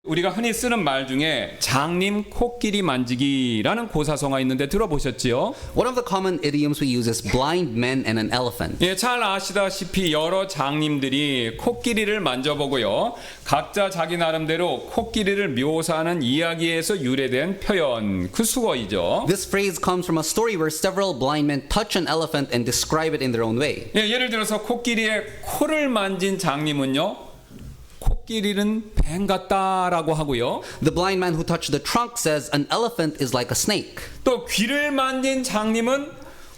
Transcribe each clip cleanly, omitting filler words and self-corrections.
우리가 흔히 쓰는 말 중에 장님 코끼리 만지기라는 고사성어가 있는데 들어보셨지요? One of the common idioms we use is blind men and an elephant. 예, 잘 아시다시피 여러 장님들이 코끼리를 만져보고요. 각자 자기 나름대로 코끼리를 묘사하는 이야기에서 유래된 표현, 그 수어이죠. This phrase comes from a story where several blind men touch an elephant and describe it in their own way. 예, 예를 들어서 코끼리의 코를 만진 장님은요. 코끼리는 뱀 같다라고 하고요. The blind man who touched the trunk says an elephant is like a snake. 또 귀를 만진 장님은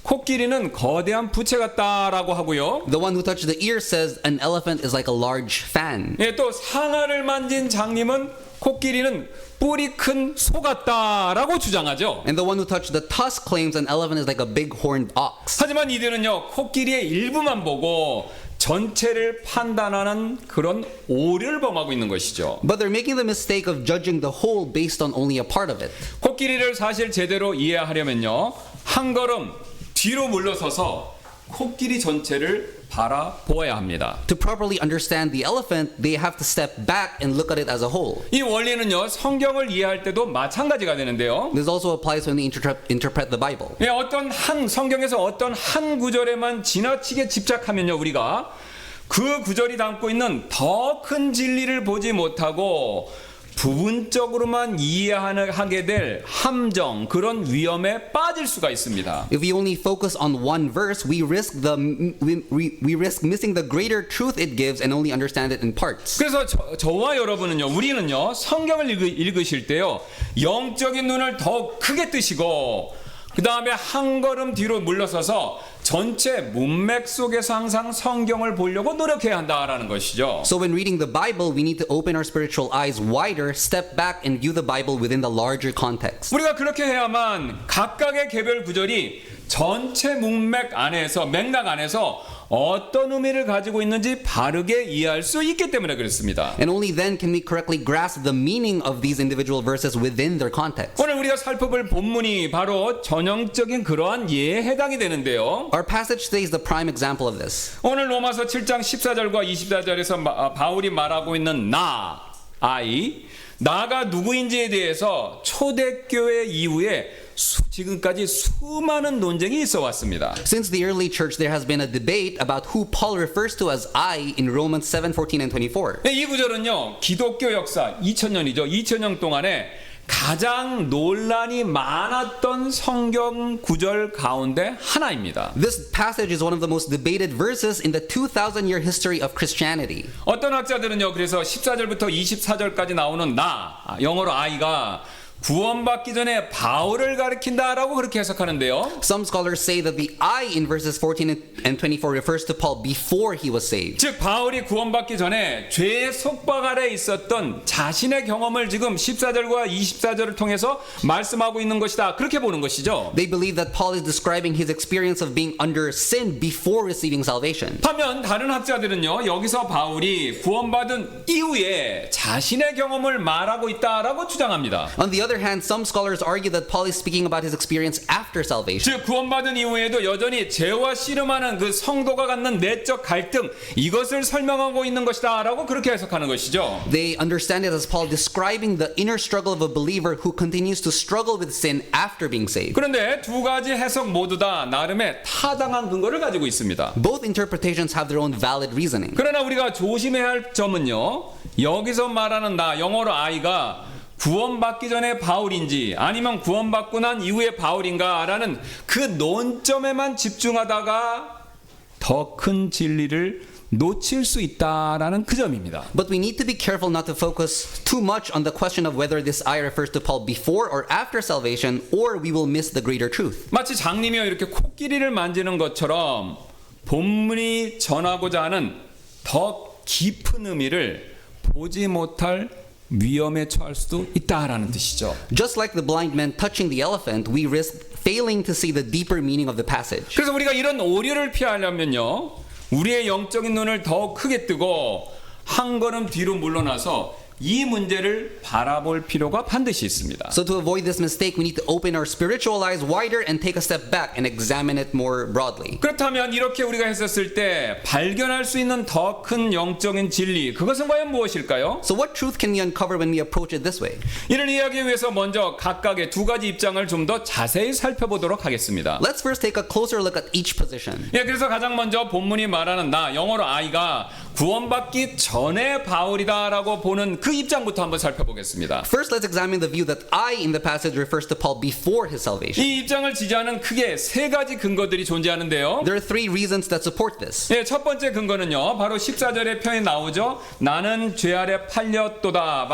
코끼리는 거대한 부채 같다라고 하고요. The one who touched the ear says an elephant is like a large fan. 예, 또 상아를 만진 장님은 코끼리는 뿔이 큰 소 같다라고 주장하죠. And the one who touched the tusk claims an elephant is like a big horned ox. 하지만 이들은요, 코끼리의 일부만 보고 전체를 판단하는 그런 오류를 범하고 있는 것이죠. But they're making the mistake of judging the whole based on only a part of it. 코끼리를 사실 제대로 이해하려면요, 한 걸음 뒤로 물러서서 코끼리 전체를 바라보아야 합니다. To properly understand the elephant, they have to step back and look at it as a whole. 이 원리는요, 성경을 이해할 때도 마찬가지가 되는데요. This also applies when we interpret the Bible. 예, 어떤 한 성경에서 어떤 한 구절에만 지나치게 집착하면요, 우리가 그 구절이 담고 있는 더 큰 진리를 보지 못하고 부분적으로만 이해하게 될 함정, 그런 위험에 빠질 수가 있습니다. If we only focus on one verse, we risk missing the greater truth it gives and only understand it in parts. 그래서 저와 여러분은요, 우리는요, 성경을 읽으실 때요, 영적인 눈을 더 크게 뜨시고 그 다음에 한 걸음 뒤로 물러서서 전체 문맥 속에서 항상 성경을 보려고 노력해야 한다라는 것이죠. So when reading the Bible, we need to open our spiritual eyes wider, step back and view the Bible within the larger context. 우리가 그렇게 해야만 각각의 개별 구절이 전체 문맥 안에서, 맥락 안에서 어떤 의미를 가지고 있는지 바르게 이해할 수 있기 때문에 그렇습니다. And only then can we correctly grasp the meaning of these individual verses within their context. 오늘 우리가 살펴볼 본문이 바로 전형적인 그러한 예에 해당이 되는데요. Our passage today is the prime example of this. 오늘 로마서 7장 14절과 24절에서 바울이 말하고 있는 나, I, 나가 누구인지에 대해서 초대교회 이후에 지금까지 수많은 논쟁이 있어 왔습니다. Since the early church, there has been a debate about who Paul refers to as I in Romans 7:14 and 24. 이 구절은요, 기독교 역사 2000년이죠. 2000년 동안에 가장 논란이 많았던 성경 구절 가운데 하나입니다. This passage is one of the most debated verses in the 2,000-year history of Christianity. 어떤 학자들은요, 그래서 14절부터 24절까지 나오는 나, 영어로 I가 구원받기 전에 바울을 가리킨다라고 그렇게 해석하는데요. Some scholars say that the I in verses 14 and 24 refers to Paul before he was saved. 즉 바울이 구원받기 전에 죄의 속박 아래 있었던 자신의 경험을 지금 14절과 24절을 통해서 말씀하고 있는 것이다. 그렇게 보는 것이죠. They believe that Paul is describing his experience of being under sin before receiving salvation. 반면 다른 학자들은요, 여기서 바울이 구원받은 이후에 자신의 경험을 말하고 있다라고 주장합니다. On the other hand, some scholars argue that Paul is speaking about his experience after salvation. 즉 구원받은 이후에도 여전히 죄와 씨름하는 그 성도가 갖는 내적 갈등, 이것을 설명하고 있는 것이다라고 그렇게 해석하는 것이죠. They understand it as Paul describing the inner struggle of a believer who continues to struggle with sin after being saved. 그런데 두 가지 해석 모두 다 나름의 타당한 근거를 가지고 있습니다. Both interpretations have their own valid reasoning. 그러나 우리가 조심해야 할 점은요, 여기서 말하는 나, 영어로 I가 구원받기 전에 바울인지 아니면 구원받고 난 이후에 바울인가라는 그 논점에만 집중하다가 더 큰 진리를 놓칠 수 있다라는 그 점입니다. But we need to be careful not to focus too much on the question of whether this I refers to Paul before or after salvation, or we will miss the greater truth. 마치 장님이 이렇게 코끼리를 만지는 것처럼 본문이 전하고자 하는 더 깊은 의미를 보지 못할 위험에 처할 수도 있다라는 뜻이죠. Just like the blind man touching the elephant, we risk failing to see the deeper meaning of the passage. 그래서 우리가 이런 오류를 피하려면요, 우리의 영적인 눈을 더 크게 뜨고 한 걸음 뒤로 물러나서 이 문제를 바라볼 필요가 반드시 있습니다. So to avoid this mistake, we need to open our spiritual eyes wider and take a step back and examine it more broadly. 그렇다면 이렇게 우리가 했었을 때 발견할 수 있는 더 큰 영적인 진리, 그것은 과연 무엇일까요? So what truth can we uncover when we approach it this way? 이를 이해하기 위해서 먼저 각각의 두 가지 입장을 좀 더 자세히 살펴보도록 하겠습니다. Let's first take a closer look at each position. 예, 그래서 가장 먼저 본문이 말하는 나, 영어로 I가 구원받기 전에 바울이다라고 보는 그 입장부터 한번 살펴보겠습니다. First, let's examine the view that I in the passage refers to Paul before his salvation. 이 입장을 지지하는 크게 세 가지 근거들이 존재하는데요. There are three reasons that support this. 예, 첫 번째 근거는요, 바로 14절의 표현이 나오죠. 나는 죄 아래 팔렸도다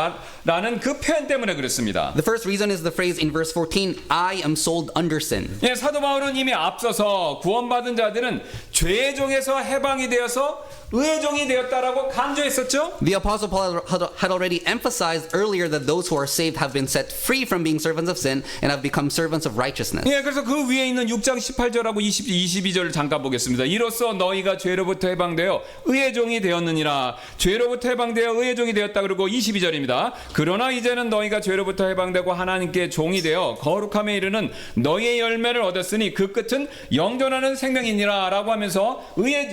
라는 그 표현 때문에 그렇습니다. The first reason is the phrase in verse 14, I am sold under sin. 예, 사도 바울은 이미 앞서서 구원받은 자들은 죄의 종에서 해방이 되어서 의의 종이 되었다라고 강조했었죠. The Apostle Paul had already emphasized earlier that those who are saved have been set free from being servants of sin and have become servants of righteousness. 예, 그래서 그 위에 있는 6장 18절하고 22절을 잠깐 보겠습니다. 이로써 너희가 죄로부터 해방되어 의의 종이 되었느니라. 죄로부터 해방되어 의의 종이 되었다. 그리고 22절입니다. 그러나 이제는 너희가 죄로부터 해방되고 하나님께 종이 되어 거룩함에 이르는 너희의 열매를 얻었으니 그 끝은 영존하는 생명이니라 라고 하면서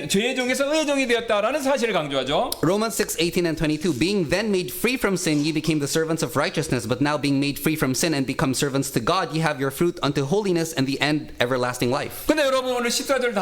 죄의 종에서 의의 종이 되었다라는 사실을 강조하죠. Romans 6:18 and 22, being then made free from sin, ye became the servants of righteousness, but now being made free from sin and become servants to God, ye have your fruit unto holiness and the end everlasting life. 근데 여러분 오늘 14절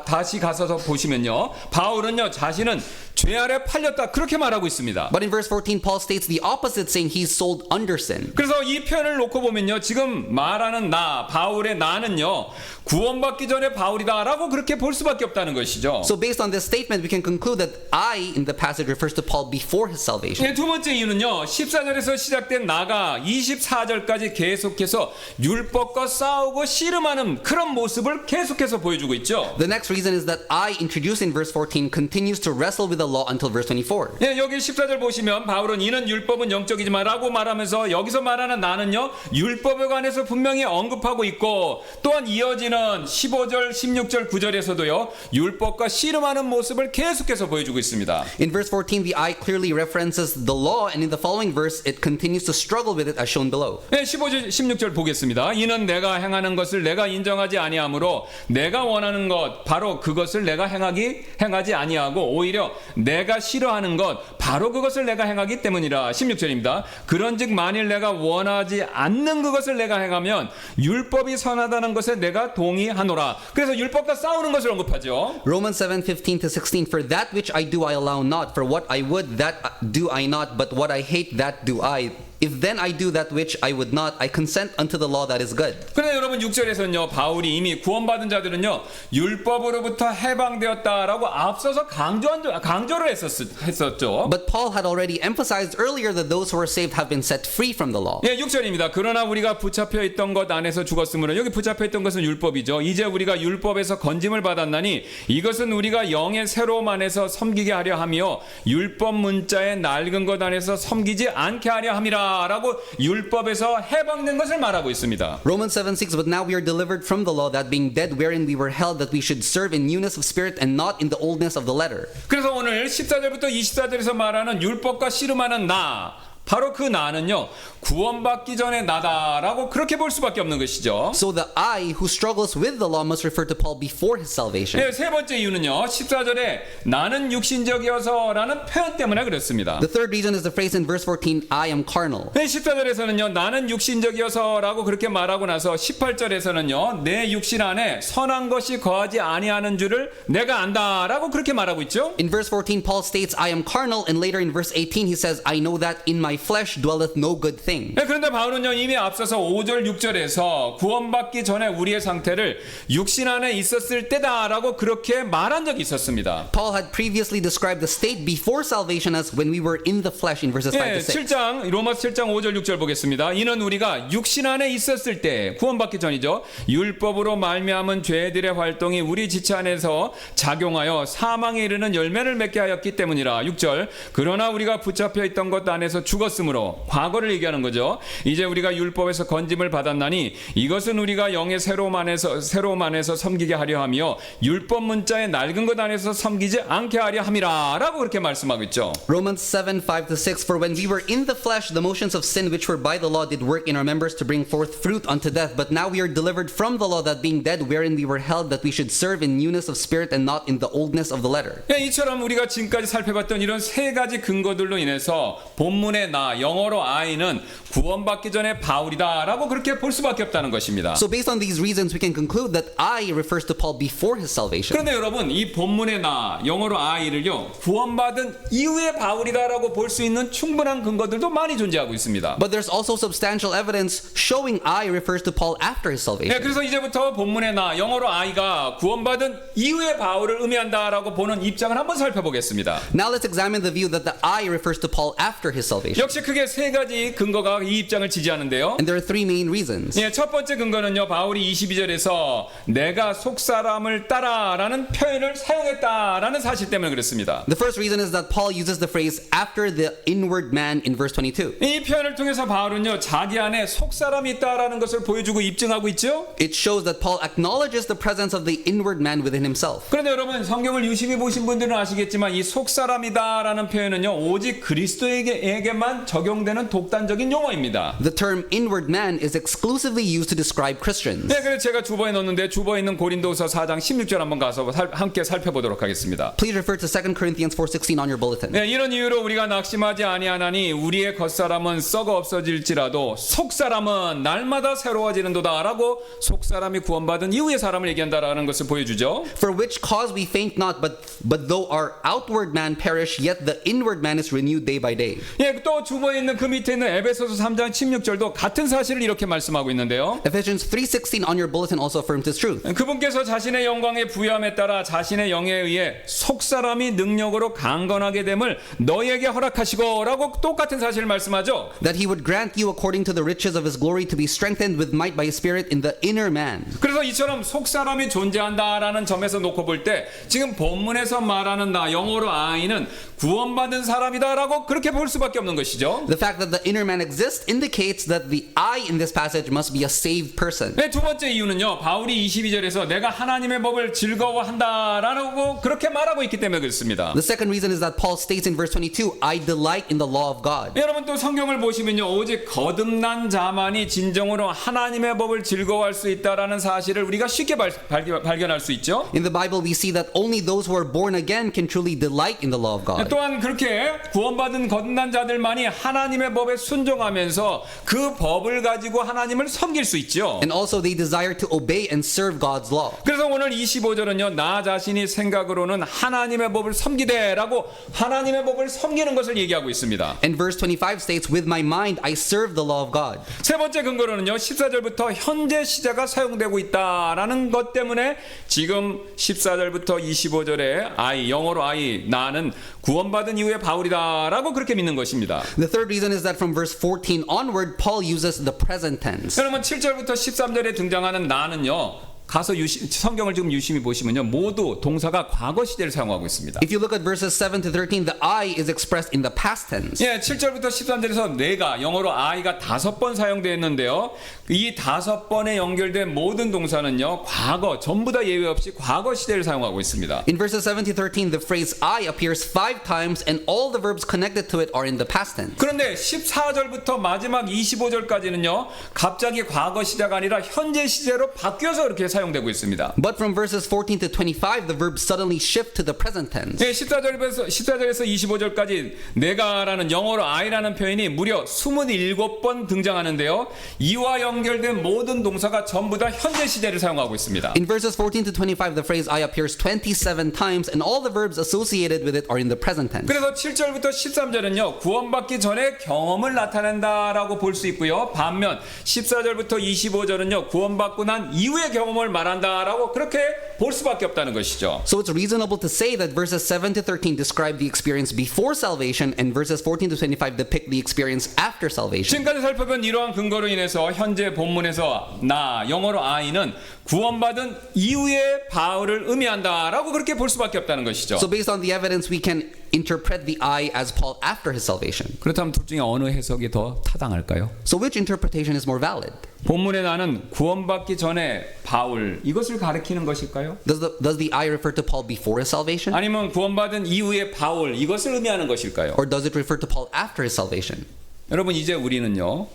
다시 가서 보시면요, 바울은요 자신은 죄 아래 팔렸다 그렇게 말하고 있습니다. But in verse 14, Paul states the opposite, saying he's sold under sin. 그래서 이 표현을 놓고 보면요, 지금 말하는 나, 바울의 나는요 구원받기 전에 바울이다라고 그렇게 볼 수밖에 없다는 것이죠. So based on this statement, we can conclude that I in the passage refers to Paul before his salvation. 네, 두 번째 이유는요, 14절에서 시작된 나가 24절까지 계속해서 율법과 싸우고 씨름하는 그런 모습을 계속해서 보여주고 있죠. The next reason is that I introduced in verse 14 continues to wrestle with the law until verse 24. 예, 여기 14절 보시면 바울은 이는 율법은 영적이지만 라고 말하면서 여기서 말하는 나는요 율법에 관해서 분명히 언급하고 있고, 또한 이어지는 15절, 16절, 9절에서도요 율법과 씨름하는 모습을 계속해서 보여주고 있습니다. In verse 14, the I clearly references the law, and in the following verse, it continues to struggle with it as shown below. 네, 15절, 16절 보겠습니다. 이는 내가 행하는 것을 내가 인정하지 아니하므로 내가 원하는 것 바로 그것을 내가 행하지 아니하고 오히려 내가 싫어하는 것 바로 그것을 내가 행하기 때문이라. 16절입니다. 그런즉 만일 내가 원하지 않는 그것을 내가 행하면 율법이 선하다는 것에 내가 동의하노라. 그래서 율법과 싸우는 것을 언급하죠. Romans 7:15 to 16, for that which I do I allow not, for what I would that do I not, but what I hate that do I. If then I do that which I would not, I consent unto the law that is good. 그런데 여러분 6절에서는요 바울이 이미 구원받은 자들은요 율법으로부터 해방되었다라고 앞서서 강조를 했었죠. But Paul had already emphasized earlier that those who are saved have been set free from the law. 예, 6절입니다. 그러나 우리가 붙잡혀 있던 것 안에서 죽었으므로, 여기 붙잡혀 있던 것은 율법이죠. 이제 우리가 율법에서 건짐을 받았나니 이것은 우리가 영의 새로움 안에서 섬기게 하려 하며 율법 문자의 낡은 것 안에서 섬기지 않게 하려 함이라 라고 율법에서 해방된 것을 말하고 있습니다. Romans 7:6, but now we are delivered from the law, that being dead wherein we were held, that we should serve in newness of spirit and not in the oldness of the letter. 그래서 오늘 14절부터 24절에서 말하는 율법과 씨름하는 나, 바로 그 나는요 구원받기 전에 나다라고 그렇게 볼 수밖에 없는 것이죠. So the I who struggles with the law must refer to Paul before his salvation. 네, 세 번째 이유는요 14절에 나는 육신적이어서라는 표현 때문에 그렇습니다. The third reason is the phrase in verse 14, I am carnal. 네, 14절에서는요 나는 육신적이어서라고 그렇게 말하고 나서 18절에서는요 내 육신 안에 선한 것이 거하지 아니하는 줄을 내가 안다라고 그렇게 말하고 있죠. In verse 14, Paul states, I am carnal, and later in verse 18, he says, I know that in my flesh dwelleth no good thing. 네, 그런데 바울은요 이미 앞서서 5절 6절에서 구원받기 전에 우리의 상태를 육신 안에 있었을 때다라고 그렇게 말한 적이 있었습니다. Paul had previously described the state before salvation as when we were in the flesh in verses 5 네, to 6. 7장 로마서 7장 5절 6절 보겠습니다. 이는 우리가 육신 안에 있었을 때, 구원받기 전이죠, 율법으로 말미암은 죄들의 활동이 우리 지체 안에서 작용하여 사망에 이르는 열매를 맺게 하였기 때문이라. 6절 그러나 우리가 붙잡혀 있던 것 안에서 죽었 늙었으므로 과거를 얘기하는 거죠. 이제 우리가 율법에서 건짐을 받았나니 이것은 우리가 영의 새로움 안에서 섬기게 하려 하며 율법 문자의 낡은 것 안에서 섬기지 않게 하려 함이라라고 그렇게 말씀하고 있죠. Romans 7:5-6. For when we were in the flesh, the motions of sin which were by the law did work in our members to bring forth fruit unto death. But now we are delivered from the law, that being dead, wherein we were held, that we should serve in newness of spirit and not in the oldness of the letter. 예, 이처럼 우리가 지금까지 살펴봤던 이런 세 가지 근거들로 인해서 본문의 나, 영어로 I는 구원받기 전에 바울이다라고 그렇게 볼 수밖에 없다는 것입니다. So based on these reasons, we can conclude that I refers to Paul before his salvation. 그런데 여러분, 이 본문의 나, 영어로 I를요, 구원받은 이후의 바울이다라고 볼 수 있는 충분한 근거들도 많이 존재하고 있습니다. But there's also substantial evidence showing I refers to Paul after his 예, salvation. 그래서 이제부터 본문의 나, 영어로 I가 구원받은 이후의 바울을 의미한다라고 보는 입장을 한번 살펴보겠습니다. Now let's examine the view that the I refers to Paul after his salvation. 역시 크게 세 가지 근거가 이 입장을 지지하는데요. And there are three main reasons. 예, 첫 번째 근거는요, 바울이 22절에서 내가 속사람을 따라라는 표현을 사용했다라는 사실 때문에 그렇습니다. The first reason is that Paul uses the phrase after the inward man in verse 22. 이 표현을 통해서 바울은요, 자기 안에 속사람이 있다라는 것을 보여주고 입증하고 있죠. It shows that Paul acknowledges the presence of the inward man within himself. 그런데 여러분, 성경을 유심히 보신 분들은 아시겠지만 이 속사람이다라는 표현은요, 오직 그리스도에게만 적용되는 독단적인 용어입니다. The term inward man is exclusively used to describe Christians. 네, 그래서 제가 주보에 넣었는데 주보에 있는 고린도서 4장 16절 한번 가서 함께 살펴보도록 하겠습니다. Please refer to 2 Corinthians 4:16 on your bulletin. 네, 이런 이유로 우리가 낙심하지 아니하나니 우리의 겉사람은 썩어 없어질지라도 속사람은 날마다 새로워지는도다라고 속사람이 구원받은 이후의 사람을 얘기한다라는 것을 보여주죠. For which cause we faint not, but though our outward man perish, yet the inward man is renewed day by day. 예, 또 주보에 있는 그 밑에 있는 에베소서 3장 16절도 같은 사실을 이렇게 말씀하고 있는데요. Ephesians 3:16 on your bulletin also affirms this truth. 그분께서 자신의 영광의 부여함에 따라 자신의 영에 의해 속사람이 능력으로 강건하게 됨을 너희에게 허락하시고라고 똑같은 사실을 말씀하죠. That he would grant you according to the riches of his glory to be strengthened with might by his spirit in the inner man. 그래서 이처럼 속사람이 존재한다라는 점에서 놓고 볼 때 지금 본문에서 말하는 나, 영어로 I는 구원받은 사람이다라고 그렇게 볼 수밖에 없는 것이죠. The fact that the inner man exists indicates that the I in this passage must be a saved person. 네, 두 번째 이유는요, 바울이 22절에서 내가 하나님의 법을 즐거워한다라고 그렇게 말하고 있기 때문에 그렇습니다. The second reason is that Paul states in verse 22, I delight in the law of God. 여러분, 또 성경을 보시면요, 오직 거듭난 자만이 진정으로 하나님의 법을 즐거워할 수 있다라는 사실을 우리가 쉽게 발견할 수 있죠. In the Bible, we see that only those who are born again can truly delight in the law of God. 또한 그렇게 구원받은 거듭난 자들만이 하나님의 법에 순종하면서 그 법을 가지고 하나님을 섬길 수 있죠. And also they desire to obey and serve God's law. 그래서 오늘 25절은요, 나 자신이 생각으로는 하나님의 법을 섬기되라고 하나님의 법을 섬기는 것을 얘기하고 있습니다. And verse 25 states, with my mind I serve the law of God. 세 번째 근거로는요, 14절부터 현재 시제가 사용되고 있다라는 것 때문에 지금 14절부터 25절에 I, 영어로 I, 나는 구원받은 이후의 바울이다라고 그렇게 믿는 것입니다. The third reason is that from verse 14 onward, Paul uses the present tense. 여러분, 7절부터 13절에 등장하는 나는요, 가서 성경을 지금 유심히 보시면요, 모두 동사가 과거 시제를 사용하고 있습니다. If you look at verses 7 to 13, the I is expressed in the past tense. 예, 7절부터 13절에서 내가, 영어로 I가 5번 사용되어 있는데요, 이 5번에 연결된 모든 동사는요, 과거, 전부 다 예외 없이 과거 시제를 사용하고 있습니다. In verses 7 to 13, the phrase I appears 5 times and all the verbs connected to it are in the past tense. 그런데 14절부터 마지막 25절까지는요, 갑자기 과거 시제가 아니라 현재 시제로 바뀌어서 그렇게 사용되고 있습니다. But from verses 14 to 25, the verbs suddenly shift to the present tense. 네, 14절에서 25절까지 내가라는 영어로 I라는 표현이 무려 27번 등장하는데요, 이와 연결된 모든 동사가 전부 다 현재 시제를 사용하고 있습니다. In verses 14 to 25, the phrase I appears 27 times and all the verbs associated with it are in the present tense. 그래서 7절부터 13절은요, 구원받기 전에 경험을 나타낸다라고 볼 수 있고요, 반면 14절부터 25절은요, 구원받고 난 이후의 경험을 말한다라고 그렇게 볼 수밖에 없다는 것이죠. So it's reasonable to say that verses 7 to 13 describe the experience before salvation and verses 14 to 25 depict the experience after salvation. 지금까지 살펴본 이러한 근거로 인해서 현재 본문에서 나, 영어로 I는 구원받은 이후의 바울을 의미한다라고 그렇게 볼 수밖에 없다는 것이죠. So based on the evidence, we can interpret the eye as Paul after his salvation. 그렇다면 둘 중에 어느 해석이 더 타당할까요? So which interpretation is more valid? 본문에 나는 구원받기 전에 바울 이것을 가리키는 것일까요? Does the eye refer to Paul before his salvation? 아니면 구원받은 이후의 바울 이것을 의미하는 것일까요? Or does it refer to Paul after his salvation? 여러분 이제 우리는요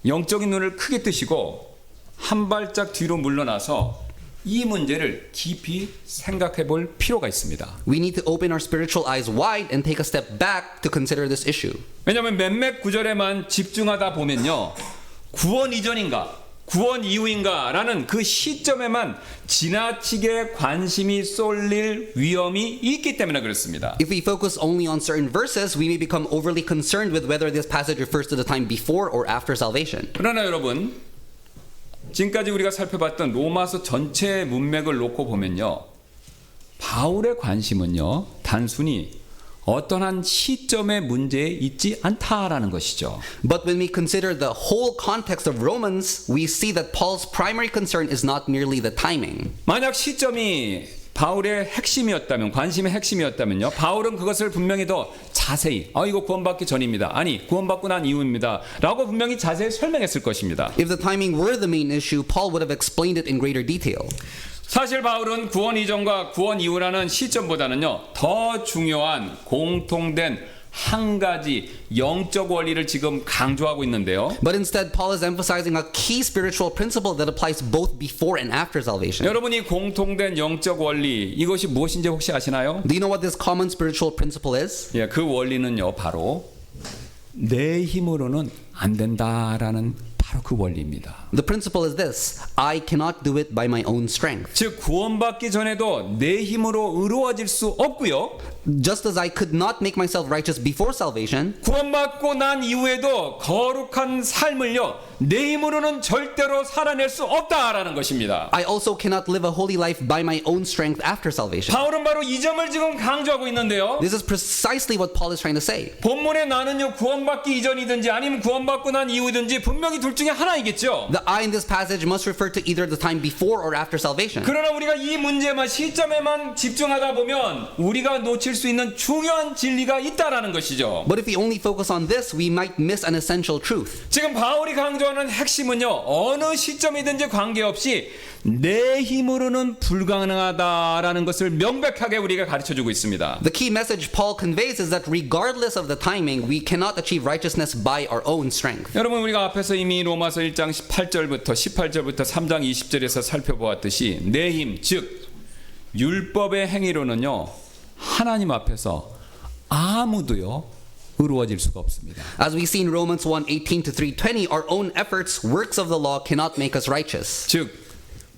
영적인 눈을 크게 뜨시고 한 발짝 뒤로 물러나서 이 문제를 깊이 생각해 볼 필요가 있습니다. We need to open our spiritual eyes wide and take a step back to consider this issue. 왜냐하면 몇몇 구절에만 집중하다 보면요 구원 이전인가 구원 이후인가 라는 그 시점에만 지나치게 관심이 쏠릴 위험이 있기 때문에 그렇습니다. If we focus only on certain verses, we may become overly concerned with whether this passage refers to the time before or after salvation. 그러나 여러분 지금까지 우리가 살펴봤던 로마서 전체의 문맥을 놓고 보면요 바울의 관심은요 단순히 어떤 한 시점의 문제에 있지 않다라는 것이죠. But when we consider the whole context of Romans, we see that Paul's primary concern is not merely the timing. 만약 시점이 바울의 핵심이었다면 관심의 핵심이었다면요 바울은 그것을 분명히 더 자세히 이거 구원받기 전입니다 아니 구원받고 난 이후입니다 라고 분명히 자세히 설명했을 것입니다. If the timing were the main issue, Paul would have explained it in greater detail. 사실 바울은 구원 이전과 구원 이후라는 시점보다는요 더 중요한 공통된 한 가지 영적 원리를 지금 강조하고 있는데요. But instead, Paul is emphasizing a key spiritual principle that applies both before and after salvation. 여러분이 공통된 영적 원리 이것이 무엇인지 혹시 아시나요? Do you know what this common spiritual principle is? 예, 그 원리는요 바로 내 힘으로는 안 된다라는 바로 그 원리입니다. The principle is this: I cannot do it by my own strength. 즉 구원받기 전에도 내 힘으로 의로워질 수 없고요. Just as I could not make myself righteous before salvation, 구원받고 난 이후에도 거룩한 삶을요 내 힘으로는 절대로 살아낼 수 없다라는 것입니다. I also cannot live a holy life by my own strength after salvation. 바울은 바로 이 점을 지금 강조하고 있는데요. This is precisely what Paul is trying to say. 본문에 나는요 구원받기 이전이든지 아니면 구원받고 난 이후든지 분명히 둘 중에 하나이겠죠. The I in this passage must refer to either the time before or after salvation. 그러나 우리가 이 문제만 시점에만 집중하다 보면 우리가 놓칠 수 있는 중요한 진리가 있다라는 것이죠. But if we only focus on this, we might miss an essential truth. 지금 바울이 강조하는 핵심은요 어느 시점이든지 관계없이 내 힘으로는 불가능하다라는 것을 명백하게 우리가 가르쳐주고 있습니다. The key message Paul conveys is that regardless of the timing, we cannot achieve righteousness by our own strength. 여러분 우리가 앞에서 이미 로마서 1장 18절부터 18절부터 3장 20절에서 살펴보았듯이 내 힘, 즉 율법의 행위로는요 하나님 앞에서 아무도요 의로워질 수가 없습니다. As we see in Romans 1:18 to 3:20, our own efforts, works of the law, cannot make us righteous. 즉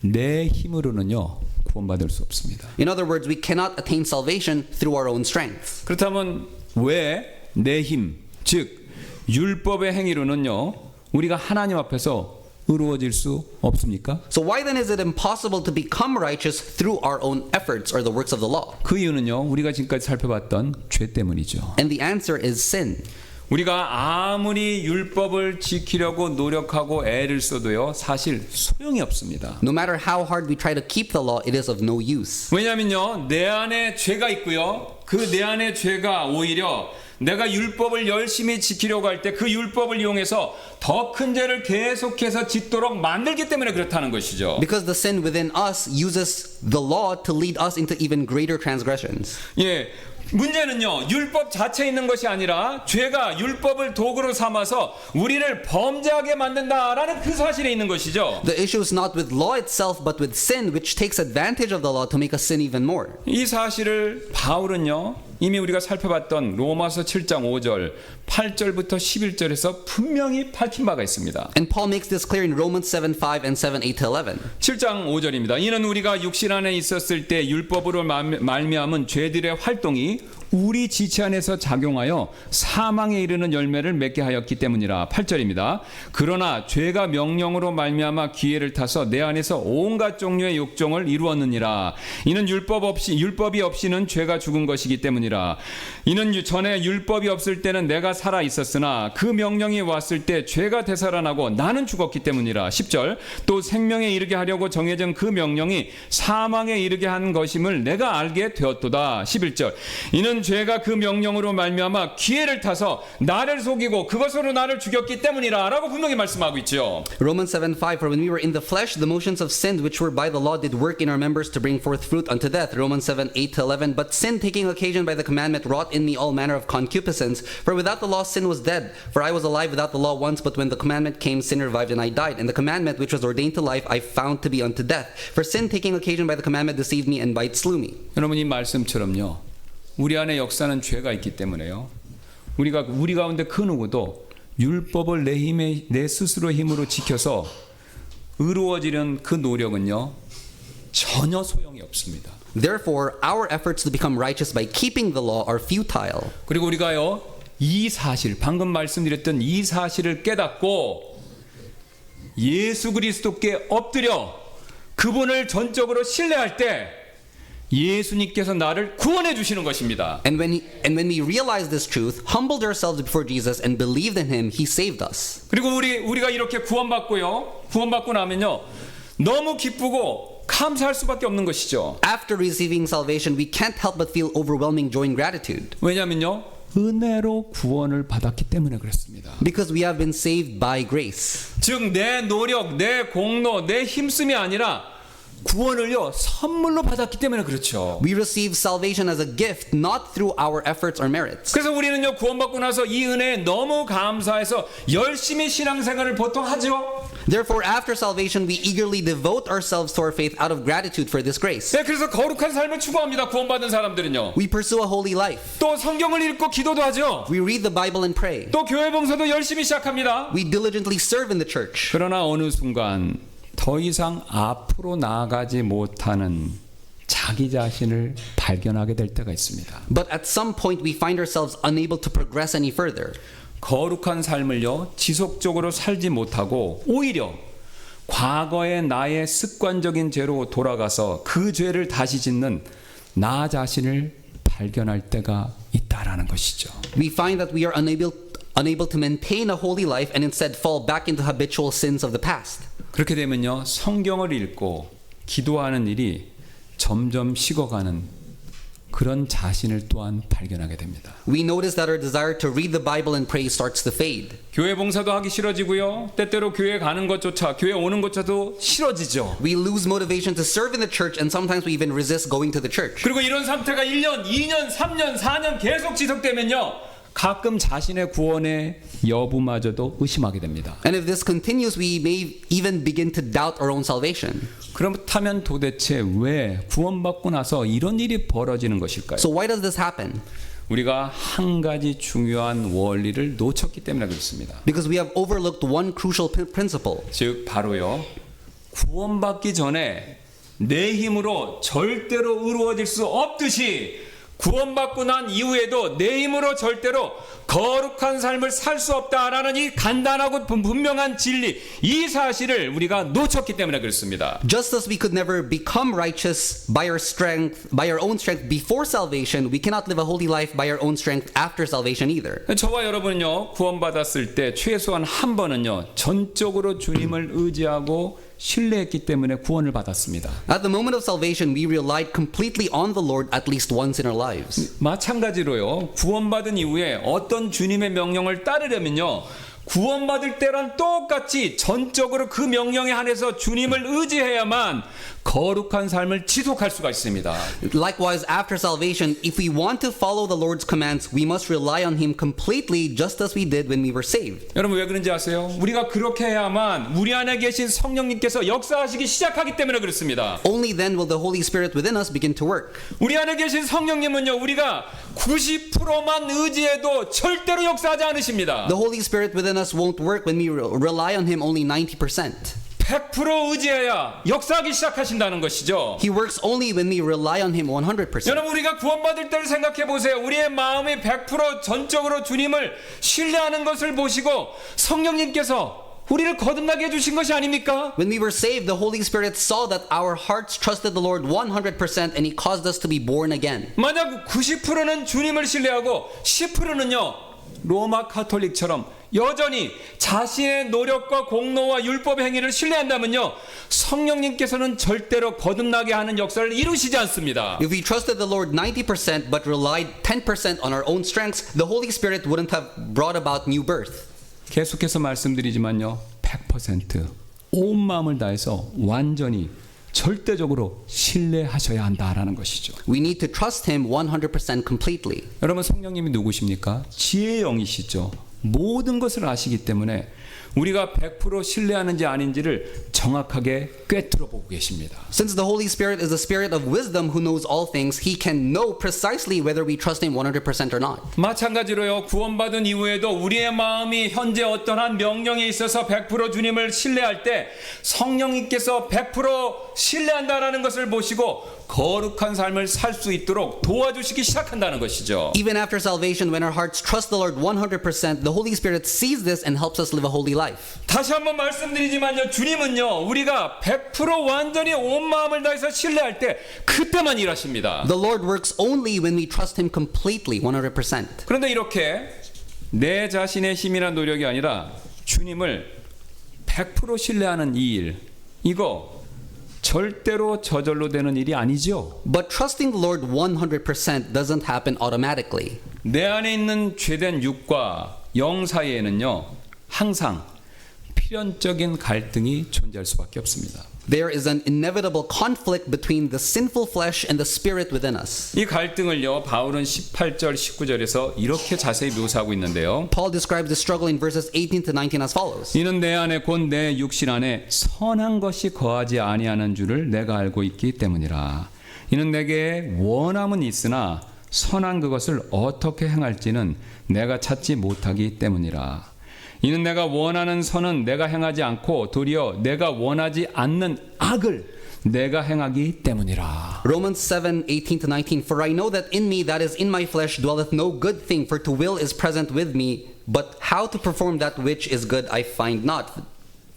내 힘으로는요 구원받을 수 없습니다. In other words, we cannot attain salvation through our own strength. 그렇다면 왜 내 힘, 즉 율법의 행위로는요 우리가 하나님 앞에서 의로워질 수 없습니까? So why then is it impossible to become righteous through our own efforts or the works of the law? 그 이유는요 우리가 지금까지 살펴봤던 죄 때문이죠. And the answer is sin. 우리가 아무리 율법을 지키려고 노력하고 애를 써도요 사실 소용이 없습니다. No matter how hard we try to keep the law, it is of no use. 왜냐하면요 내 안에 죄가 있고요 그 내 안에 죄가 오히려 내가 율법을 열심히 지키려고 할 때 그 율법을 이용해서 더 큰 죄를 계속해서 짓도록 만들기 때문에 그렇다는 것이죠. Because the sin within us uses the law to lead us into even greater transgressions. 예, 문제는요 율법 자체에 있는 것이 아니라 죄가 율법을 도구로 삼아서 우리를 범죄하게 만든다라는 그 사실에 있는 것이죠. The issue is not with law itself, but with sin, which takes advantage of the law to make us sin even more. 이 사실을 바울은요 이미 우리가 살펴봤던 로마서 7장 5절 8절부터 11절에서 분명히 밝힌 바가 있습니다. And Paul makes this clear in Romans 7:5 and 7:8-11. 7장 5절입니다. 이는 우리가 육신 안에 있었을 때 율법으로 말미암은 죄들의 활동이 우리 지체 안에서 작용하여 사망에 이르는 열매를 맺게 하였기 때문이라. 8절입니다. 그러나 죄가 명령으로 말미암아 기회를 타서 내 안에서 온갖 종류의 욕정을 이루었느니라. 이는 율법이 없이는 죄가 죽은 것이기 때문이라. 이는 전에 율법이 없을 때는 내가 살아 있었으나 그 명령이 왔을 때 죄가 되살아나고 나는 죽었기 때문이라. 10절 또 생명에 이르게 하려고 정해진 그 명령이 사망에 이르게 한 것임을 내가 알게 되었도다. 11절 이는 우리는 죄가 그 명령으로 말미암아 기회를 타서 나를 속이고 그것으로 나를 죽였기 때문이라라고 분명히 말씀하고 있죠. Romans 7:5, for when we were in the flesh, the motions of sin which were by the law did work in our members to bring forth fruit unto death. Romans 7:8-11, but sin taking occasion by the commandment wrought in me all manner of concupiscence. For without the law sin was dead. For I was alive without the law once, but when the commandment came, sin revived and I died. And the commandment which was ordained to life I found to be unto death. For sin taking occasion by the commandment deceived me, and by it slew me. 여러분 이 말씀처럼요. 우리 안에 역사는 죄가 있기 때문에요. 우리 가운데 그 누구도 율법을 내 스스로 힘으로 지켜서 의로워지는 그 노력은요. 전혀 소용이 없습니다. Therefore, our efforts to become righteous by keeping the law are futile. 그리고 우리가요. 이 사실, 방금 말씀드렸던 이 사실을 깨닫고 예수 그리스도께 엎드려 그분을 전적으로 신뢰할 때 예수님께서 나를 구원해 주시는 것입니다. And when we realized this truth, humbled ourselves before Jesus and believed in him, he saved us. 그리고 우리가 이렇게 구원받고 나면요. 너무 기쁘고 감사할 수밖에 없는 것이죠. After receiving salvation, we can't help but feel overwhelming joy and gratitude. 왜냐면요. 은혜로 구원을 받았기 때문에 그렇습니다. Because we have been saved by grace. 즉 내 노력, 내 공로, 내 힘씀이 아니라 구원을요 선물로 받았기 때문에 그렇죠. We receive salvation as a gift, not through our efforts or merits. 그래서 우리는요 구원받고 나서 이 은혜에 너무 감사해서 열심히 신앙생활을 보통 하죠. Therefore, after salvation, we eagerly devote ourselves to our faith out of gratitude for this grace. 네, 그래서 거룩한 삶을 추구합니다. 구원받은 사람들은요. We pursue a holy life. 또 성경을 읽고 기도도 하죠. We read the Bible and pray. 또 교회 봉사도 열심히 시작합니다. We diligently serve in the church. 그러나 어느 순간 더 이상 앞으로 나아가지 못하는 자기 자신을 발견하게 될 때가 있습니다. But at some point, we find ourselves unable to progress any further. 거룩한 삶을요 지속적으로 살지 못하고 오히려 과거의 나의 습관적인 죄로 돌아가서 그 죄를 다시 짓는 나 자신을 발견할 때가 있다라는 것이죠. We find that we are unable to maintain a holy life and instead fall back into habitual sins of the past. 그렇게 되면요 성경을 읽고 기도하는 일이 점점 식어가는 그런 자신을 또한 발견하게 됩니다. We notice that our desire to read the Bible and pray starts to fade. 교회 봉사도 하기 싫어지고요. 때때로 교회 가는 것조차 교회 오는 것조차도 싫어지죠. We lose motivation to serve in the church and sometimes we even resist going to the church. 그리고 이런 상태가 1년, 2년, 3년, 4년 계속 지속되면요. 가끔 자신의 구원의 여부마저도 의심하게 됩니다. And if this continues, we may even begin to doubt our own salvation. 그렇다면 도대체 왜 구원받고 나서 이런 일이 벌어지는 것일까요? So why does this happen? 우리가 한 가지 중요한 원리를 놓쳤기 때문에 그렇습니다. Because we have overlooked one crucial principle. 즉 바로요. 구원받기 전에 내 힘으로 절대로 의로워질 수 없듯이 구원받고 난 이후에도 내 힘으로 절대로 거룩한 삶을 살 수 없다라는 이 간단하고 분명한 진리, 이 사실을 우리가 놓쳤기 때문에 그렇습니다. Just as we could never become righteous by our own strength before salvation, we cannot live a holy life by our own strength after salvation either. 저와 여러분은요 구원받았을 때 최소한 한 번은요 전적으로 주님을 의지하고 신뢰했기 때문에 구원을 받았습니다. At the moment of salvation, we relied completely on the Lord at least once in our lives. 마찬가지로요 구원받은 이후에 어떤 주님의 명령을 따르려면요 구원받을 때랑 똑같이 전적으로 그 명령에 한해서 주님을 의지해야만 거룩한 삶을 지속할 수가 있습니다. Likewise, after salvation, if we want to follow the Lord's commands, we must rely on Him completely, just as we did when we were saved. 여러분 왜 그런지 아세요? 우리가 그렇게 해야만 우리 안에 계신 성령님께서 역사하시기 시작하기 때문에 그렇습니다. Only then will the Holy Spirit within us begin to work. 우리 안에 계신 성령님은요 우리가 90%만 의지해도 절대로 역사하지 않으십니다. The Holy Spirit within us won't work when we rely on Him only 90%. 100% 의지해야 역사하기 시작하신다는 것이죠. He works only when we rely on Him 100%. 여러분 우리가 구원받을 때를 생각해 보세요. 우리의 마음이 100% 전적으로 주님을 신뢰하는 것을 보시고 성령님께서 우리를 거듭나게 해주신 것이 아닙니까? When we were saved, the Holy Spirit saw that our hearts trusted the Lord 100% and He caused us to be born again. 만약 90%는 주님을 신뢰하고 10%는요 로마 카톨릭처럼 여전히 자신의 노력과 공로와 율법 행위를 신뢰한다면요, 성령님께서는 절대로 거듭나게 하는 역사를 이루시지 않습니다. If we trusted the Lord 90% but relied 10% on our own strengths, the Holy Spirit wouldn't have brought about new birth. 계속해서 말씀드리지만요, 100% 온 마음을 다해서 완전히 절대적으로 신뢰하셔야 한다라는 것이죠. We need to trust Him 100% completely. 여러분, 성령님이 누구십니까? 지혜의 영이시죠. 모든 것을 아시기 때문에 우리가 100% 신뢰하는지 아닌지를 정확하게 꿰뚫어 보고 계십니다. Since the Holy Spirit is the Spirit of wisdom who knows all things, He can know precisely whether we trust Him 100% or not. 마찬가지로요, 구원받은 이후에도 우리의 마음이 현재 어떠한 명령에 있어서 100% 주님을 신뢰할 때 성령님께서 100% 신뢰한다라는 것을 보시고 거룩한 삶을 살 수 있도록 도와주시기 시작한다는 것이죠. Even after salvation, when our hearts trust the Lord 100%, the Holy Spirit sees this and helps us live a holy life. 다시 한번 말씀드리지만요, 주님은요, 우리가 100% 완전히 온 마음을 다해서 신뢰할 때 그때만 일하십니다. The Lord works only when we trust Him completely, 100%. 그런데 이렇게 내 자신의 힘이나 노력이 아니라 주님을 100% 신뢰하는 이 일, 이거 절대로 저절로 되는 일이 아니죠. But trusting the Lord 100% doesn't happen automatically. 내 안에 있는 죄된 육과 영 사이에는요, 항상 필연적인 갈등이 존재할 수밖에 없습니다. There is an inevitable conflict between the sinful flesh and the spirit within us. 이 갈등을요, 바울은 18절, 19절에서 이렇게 자세히 묘사하고 있는데요. Paul describes the struggle in verses 18 to 19 as follows. 이는 내 안에 곧 내 육신 안에 선한 것이 거하지 아니하는 줄을 내가 알고 있기 때문이라. 이는 내게 원함은 있으나 선한 그것을 어떻게 행할지는 내가 찾지 못하기 때문이라. 이는 내가 원하는 선은 내가 행하지 않고 도리어 내가 원하지 않는 악을 내가 행하기 때문이라. Romans 7:18 to 19. For I know that in me, that is in my flesh, dwelleth no good thing, for to will is present with me, but how to perform that which is good I find not.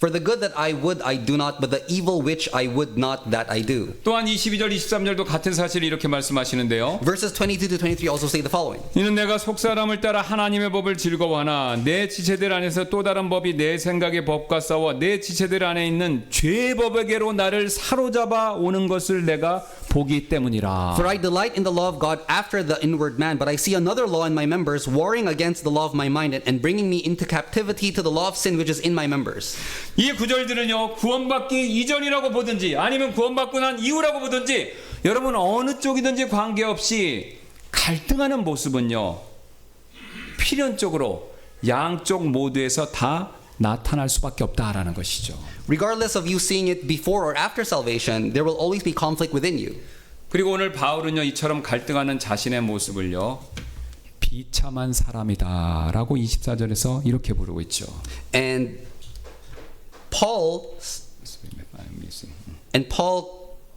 For the good that I would I do not, but the evil which I would not that I do. 또한 22절, 23절도 같은 사실을 이렇게 말씀하시는데요. Verses 22 to 23 also say the following. 이는 내가 속사람을 따라 하나님의 법을 즐거워하나 내 지체들 안에서 또 다른 법이 내 생각의 법과 싸워 내 지체들 안에 있는 죄의 법에게로 나를 사로잡아 오는 것을 내가 보기 때문이라. For I delight in the law of God after the inward man, but I see another law in my members, warring against the law of my mind and bringing me into captivity to the law of sin which is in my members. 이 구절들은요, 구원받기 이전이라고 보든지 아니면 구원받고 난 이후라고 보든지 여러분 어느 쪽이든지 관계없이 갈등하는 모습은요, 필연적으로 양쪽 모두에서 다 나타날 수밖에 없다라는 것이죠. Regardless of you seeing it before or after salvation, there will always be conflict within you. 그리고 오늘 바울은요, 이처럼 갈등하는 자신의 모습을요, 비참한 사람이다라고 24절에서 이렇게 부르고 있죠. And Paul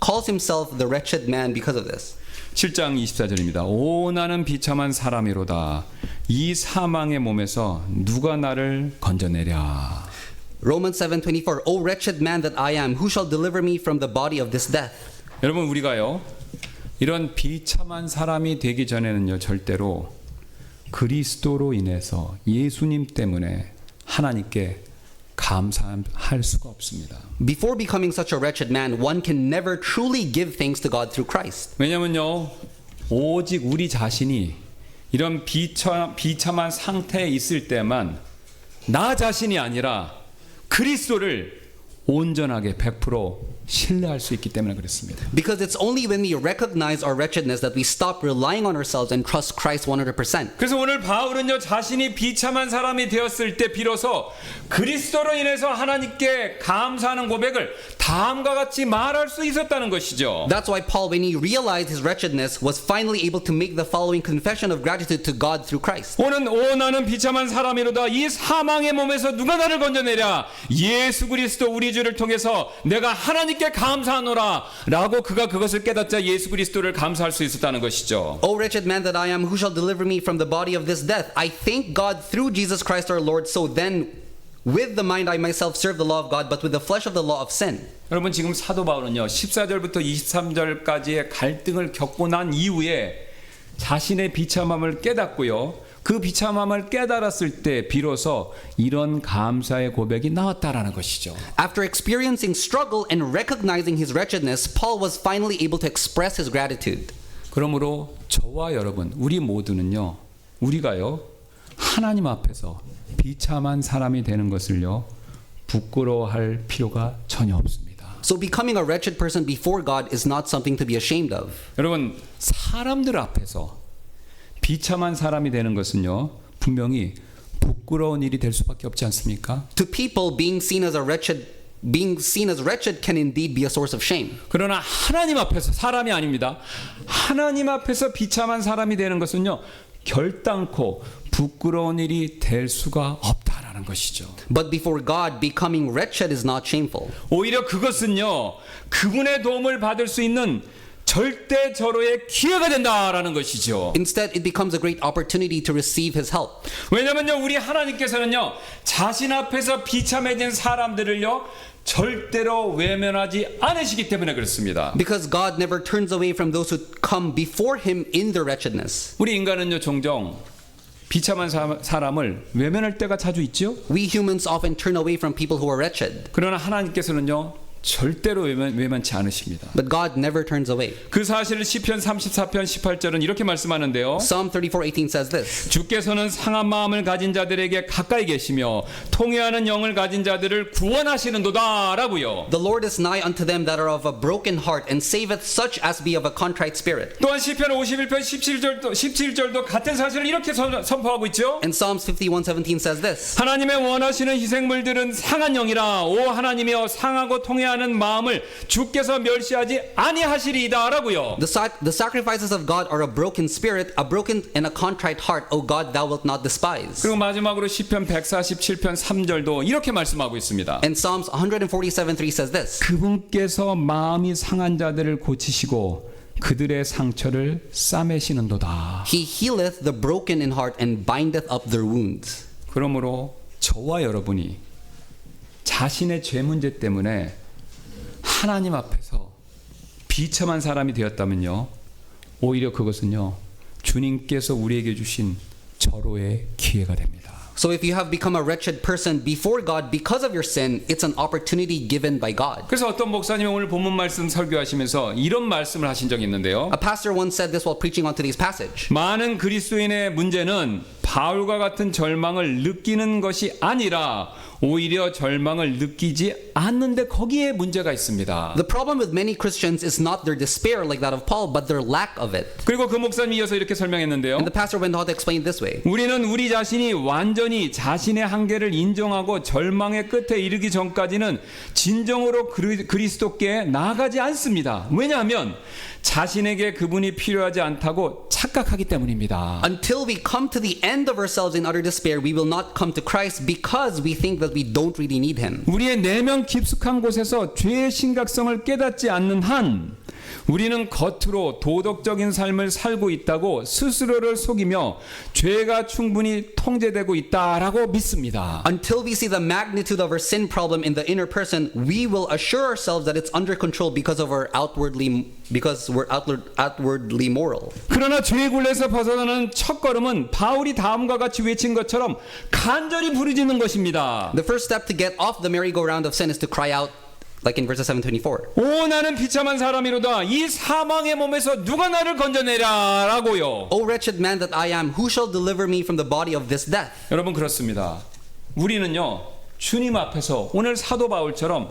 calls himself the wretched man because of this. 7장 24절입니다. 오 나는 비참한 사람이로다. 이 사망의 몸에서 누가 나를 건져내랴. Romans 7:24. O wretched man that I am, who shall deliver me from the body of this death? 여러분, 우리가요, 이런 비참한 사람이 되기 전에는요, 절대로 그리스도로 인해서 예수님 때문에 하나님께 감사할 수가 없습니다. Before becoming such a wretched man, one can never truly give thanks to God through Christ. 왜냐면요, 오직 우리 자신이 이런 비참한 상태에 있을 때만 나 자신이 아니라 그리스도를 온전하게 100% 신뢰할 수 있기 때문에 그렇습니다. Because it's only when we recognize our wretchedness that we stop relying on ourselves and trust Christ 100%. 그래서 오늘 바울은요, 자신이 비참한 사람이 되었을 때 비로소 그리스도로 인해서 하나님께 감사하는 고백을 다음과 같이 말할 수 있었다는 것이죠. That's why Paul, when he realized his wretchedness, was finally able to make the following confession of gratitude to God through Christ. 오 나는 비참한 사람이로다. 이 사망의 몸에서 누가 나를 건져내랴. 예수 그리스도 우리 주를 통해서 내가 하나님께 감사하노라 라고 그가 그것을 깨닫자 예수 그리스도를 감사할 수 있었다는 것이죠. O wretched man that I am, who shall deliver me from the body of this death? I thank God through Jesus Christ our Lord. So then with the mind I myself serve the law of God, but with the flesh of the law of sin. 여러분, 지금 사도 바울은요, 14절부터 23절까지의 갈등을 겪고 난 이후에 자신의 비참함을 깨닫고요, 그 비참함을 깨달았을 때 비로소 이런 감사의 고백이 나왔다라는 것이죠. After experiencing struggle and recognizing his wretchedness, Paul was finally able to express his gratitude. 그러므로 저와 여러분, 우리 모두는요, 우리가요, 하나님 앞에서 비참한 사람이 되는 것을요, 부끄러워할 필요가 전혀 없습니다. So becoming a wretched person before God is not something to be ashamed of. 여러분, 사람들 앞에서 비참한 사람이 되는 것은요, 분명히 부끄러운 일이 될 수밖에 없지 않습니까? To people, being seen as wretched can indeed be a source of shame. 그러나 하나님 앞에서, 사람이 아닙니다. 하나님 앞에서 비참한 사람이 되는 것은요, 결단코 부끄러운 일이 될 수가 없다라는 것이죠. But before God, becoming wretched is not shameful. 오히려 그것은요, 그분의 도움을 받을 수 있는 절대절호의 기회가 된다라는 것이죠. Instead, it becomes a great opportunity to receive his help. 왜냐면요, 우리 하나님께서는요, 자신 앞에서 비참해진 사람들을요, 절대로 외면하지 않으시기 때문에 그렇습니다. Because God never turns away from those who come before him in their wretchedness. 우리 인간은요, 종종 비참한 사람을 외면할 때가 자주 있죠. We humans often turn away from people who are wretched. 그러나 하나님께서는요, 절대로 외면치 않으십니다. But God never turns away. 그 사실을 시편 34편 18절은 이렇게 말씀하는데요. Psalm 34:18 says this. 주께서는 상한 마음을 가진 자들에게 가까이 계시며 통회하는 영을 가진 자들을 구원하시는도다라고요. The Lord is nigh unto them that are of a broken heart and saveth such as be of a contrite spirit. 또한 시편 51편 17절도 같은 사실을 이렇게 선포하고 있죠. And Psalms 51:17 says this. 하나님의 원하시는 희생물들은 상한 영이라 오 하나님이여 상하고 통회하는 마음을 주께서 멸시하지 아니하시리이다라고요. The sacrifices of God are a broken spirit, a broken and a contrite heart. O God, thou wilt not despise. 그리고 마지막으로 시편 147편 3절도 이렇게 말씀하고 있습니다. And Psalms 147:3 says this. 그분께서 마음이 상한 자들을 고치시고 그들의 상처를 싸매시는도다. He healeth the broken in heart and bindeth up their wounds. 그러므로 저와 여러분이 자신의 죄 문제 때문에 하나님 앞에서 비참한 사람이 되었다면요, 오히려 그것은요, 주님께서 우리에게 주신 절호의 기회가 됩니다. So if you have become a wretched person before God because of your sin, it's an opportunity given by God. 그래서 어떤 목사님이 오늘 본문 말씀 설교하시면서 이런 말씀을 하신 적이 있는데요. A pastor once said this while preaching on today's passage. 많은 그리스도인의 문제는 바울과 같은 절망을 느끼는 것이 아니라 오히려 절망을 느끼지 않는데 거기에 문제가 있습니다. The problem with many Christians is not their despair like that of Paul, but their lack of it. 그리고 그 목사님이 이어서 이렇게 설명했는데요. And the pastor went on to explain it this way. 우리는 우리 자신이 완전히 자신의 한계를 인정하고 절망의 끝에 이르기 전까지는 진정으로 그리스도께 나아가지 않습니다. 왜냐하면 자신에게 그분이 필요하지 않다고 착각하기 때문입니다. Until we come to the end of ourselves in utter despair, we will not come to Christ because we think that we don't really need him. 우리의 내면 깊숙한 곳에서 죄의 심각성을 깨닫지 않는 한 우리는 겉으로 도덕적인 삶을 살고 있다고 스스로를 속이며 죄가 충분히 통제되고 있다라고 믿습니다. Until we see the magnitude of our sin problem in the inner person, we will assure ourselves that it's under control because we're outwardly moral. 그러나 죄의 굴레에서 벗어나는 첫걸음은 바울이 다음과 같이 외친 것처럼 간절히 부르짖는 것입니다. The first step to get off the merry-go-round of sin is to cry out, like in verses 7-24. 오 나는 비참한 사람이로다. 이 사망의 몸에서 누가 나를 건져내라라고요. O wretched man that I am, who shall deliver me from the body of this death? 여러분 그렇습니다. 우리는요 주님 앞에서 오늘 사도 바울처럼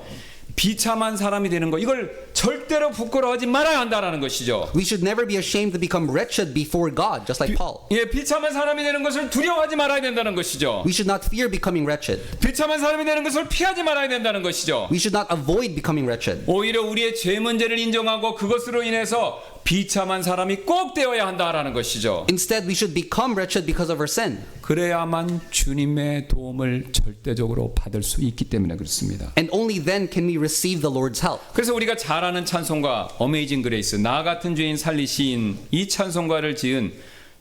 비참한 사람이 되는 거 이걸 절대로 부끄러워하지 말아야 한다라는 것이죠. We should never be ashamed to become wretched before God, just like Paul. 예, 비참한 사람이 되는 것을 두려워하지 말아야 된다는 것이죠. We should not fear becoming wretched. 비참한 사람이 되는 것을 피하지 말아야 된다는 것이죠. We should not avoid becoming wretched. 오히려 우리의 죄 문제를 인정하고 그것으로 인해서 비참한 사람이 꼭 되어야 한다라는 것이죠. Instead, we should become wretched because of our sin. 그래야만 주님의 도움을 절대적으로 받을 수 있기 때문에 그렇습니다. And only then can we receive the Lord's help. 그래서 우리가 잘 아는 찬송가 어메이징 그레이스 나 같은 죄인 살리신 이 찬송가를 지은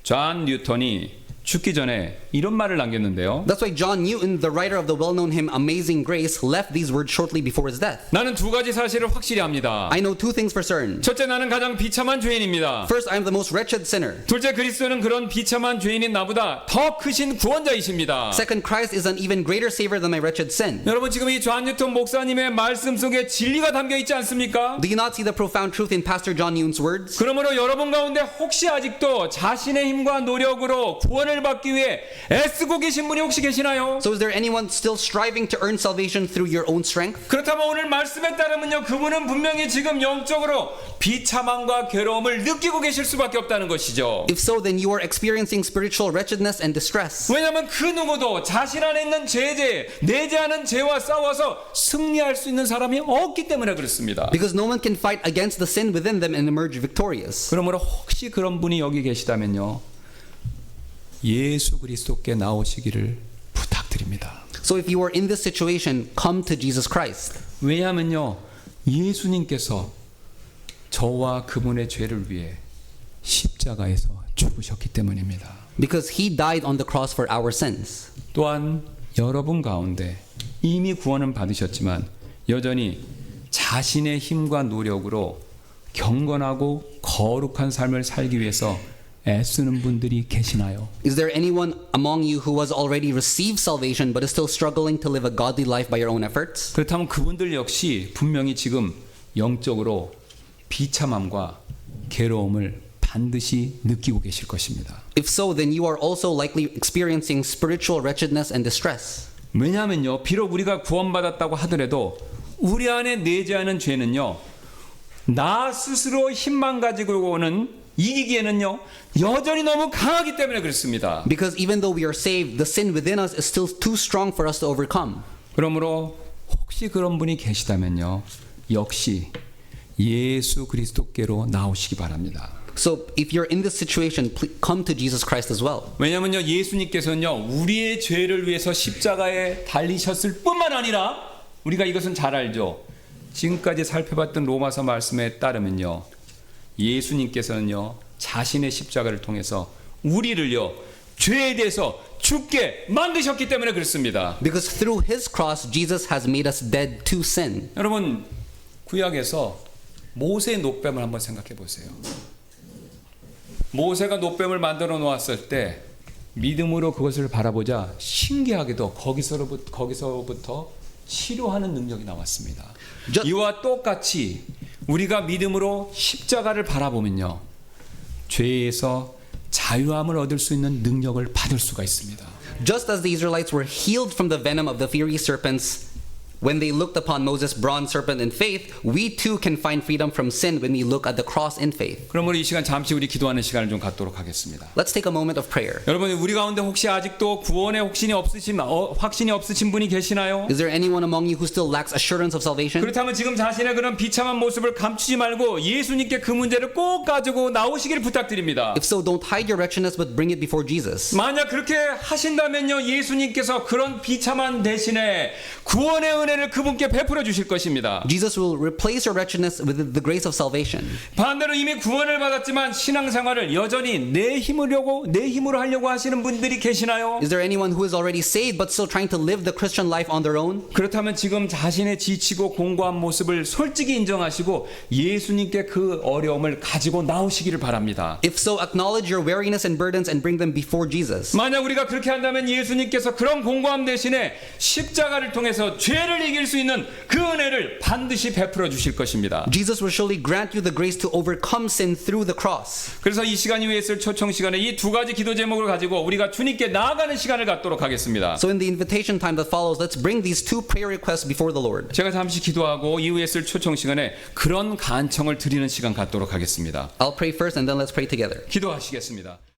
존 뉴턴이 죽기 전에 이런 말을 남겼는데요. That's why John Newton, the writer of the well-known hymn Amazing Grace, left these words shortly before his death. 나는 두 가지 사실을 확실히 압니다. I know two things for certain. 첫째, 나는 가장 비참한 죄인입니다. First, I am the most wretched sinner. 둘째, 그리스도는 그런 비참한 죄인인 나보다 더 크신 구원자이십니다. Second, Christ is an even greater savior than my wretched sin. 여러분, 지금 이 존 뉴턴 목사님의 말씀 속에 진리가 담겨 있지 않습니까? Do you not see the profound truth in Pastor John Newton's words? 그러므로 여러분 가운데 혹시 아직도 자신의 힘과 노력으로 구원을 받기 위해 애쓰고 계신 분이 혹시 계시나요? So is there anyone still striving to earn salvation through your own strength? 그렇다면 오늘 말씀에 따르면요, 그분은 분명히 지금 영적으로 비참함과 괴로움을 느끼고 계실 수밖에 없다는 것이죠. If so, then you are experiencing spiritual wretchedness and distress. 왜냐하면 그 누구도 자신 안에 있는 내재하는 죄와 싸워서 승리할 수 있는 사람이 없기 때문에 그렇습니다. Because no one can fight against the sin within them and emerge victorious. 그러므로 혹시 그런 분이 여기 계시다면요, 예수 그리스도께 나오시기를 부탁드립니다. So if you are in this situation, come to Jesus Christ. 왜냐하면요, 예수님께서 저와 그분의 죄를 위해 십자가에서 죽으셨기 때문입니다. Because he died on the cross for our sins. 또한 여러분 가운데 이미 구원은 받으셨지만 여전히 자신의 힘과 노력으로 경건하고 거룩한 삶을 살기 위해서 애쓰는 분들이 계시나요? Is there anyone among you who has already received salvation but is still struggling to live a godly life by your own efforts? 그렇다면 그분들 역시 분명히 지금 영적으로 비참함과 괴로움을 반드시 느끼고 계실 것입니다. If so, then you are also likely experiencing spiritual wretchedness and distress. 왜냐하면요, 비록 우리가 구원받았다고 하더라도 우리 안에 내재하는 죄는요, 나 스스로 힘만 가지고는 이기기에는요, 여전히 너무 강하기 때문에 그렇습니다. Because even though we are saved, the sin within us is still too strong for us to overcome. 그러므로 혹시 그런 분이 계시다면요, 역시 예수 그리스도께로 나오시기 바랍니다. So if you're in this situation, please come to Jesus Christ as well. 왜냐하면요, 예수님께서는요, 우리의 죄를 위해서 십자가에 달리셨을 뿐만 아니라 우리가 이것은 잘 알죠. 지금까지 살펴봤던 로마서 말씀에 따르면요, 예수님께서는요, 자신의 십자가를 통해서 우리를요, 죄에 대해서 죽게 만드셨기 때문에 그렇습니다. Because through his cross, Jesus has made us dead to sin. 여러분, 구약에서 모세의 노뱀을 한번 생각해 보세요. 모세가 노뱀을 만들어 놓았을 때 믿음으로 그것을 바라보자 신기하게도 거기서부터 치료하는 능력이 나왔습니다. 이와 똑같이 우리가 믿음으로 십자가를 바라보면요, 죄에서 자유함을 얻을 수 있는 능력을 받을 수가 있습니다. Just as the Israelites were healed from the venom of the fiery serpents when they looked upon Moses' bronze serpent in faith, we too can find freedom from sin when we look at the cross in faith. 그러므로 이 시간 잠시 우리 기도하는 시간을 좀 갖도록 하겠습니다. Let's take a moment of prayer. 여러분, 우리 가운데 혹시 아직도 구원의 확신이 없으신 분이 계시나요? Is there anyone among you who still lacks assurance of salvation? 그렇다면 지금 자신의 그런 비참한 모습을 감추지 말고 예수님께 그 문제를 꼭 가지고 나오시기를 부탁드립니다. If so, don't hide your wretchedness but bring it before Jesus. 만약 그렇게 하신다면요, 예수님께서 그런 비참한 대신에 구원의 은혜를 그분께 베풀어 주실 것입니다. Jesus will replace your wretchedness with the grace of salvation. 반대로 이미 구원을 받았지만 신앙생활을 여전히 내 힘으로 하려고 하시는 분들이 계시나요? Is there anyone who is already saved but still trying to live the Christian life on their own? 그렇다면 지금 자신의 지치고 공고한 모습을 솔직히 인정하시고 예수님께 그 어려움을 가지고 나오시기를 바랍니다. If so, acknowledge your weariness and burdens and bring them before Jesus. 만약 우리가 그렇게 한다면 예수님께서 그런 공고함 대신에 십자가를 통해서 죄를 이길 수 있는 그 은혜를 반드시 베풀어 주실 것입니다. Jesus will surely grant you the grace to overcome sin through the cross. 그래서 이 시간 이후에 있을 초청 시간에 이 두 가지 기도 제목을 가지고 우리가 주님께 나아가는 시간을 갖도록 하겠습니다. So in the invitation time that follows, let's bring these two prayer requests before the Lord. 제가 잠시 기도하고 이후에 있을 초청 시간에 그런 간청을 드리는 시간 갖도록 하겠습니다. I'll pray first and then let's pray together. 기도하시겠습니다.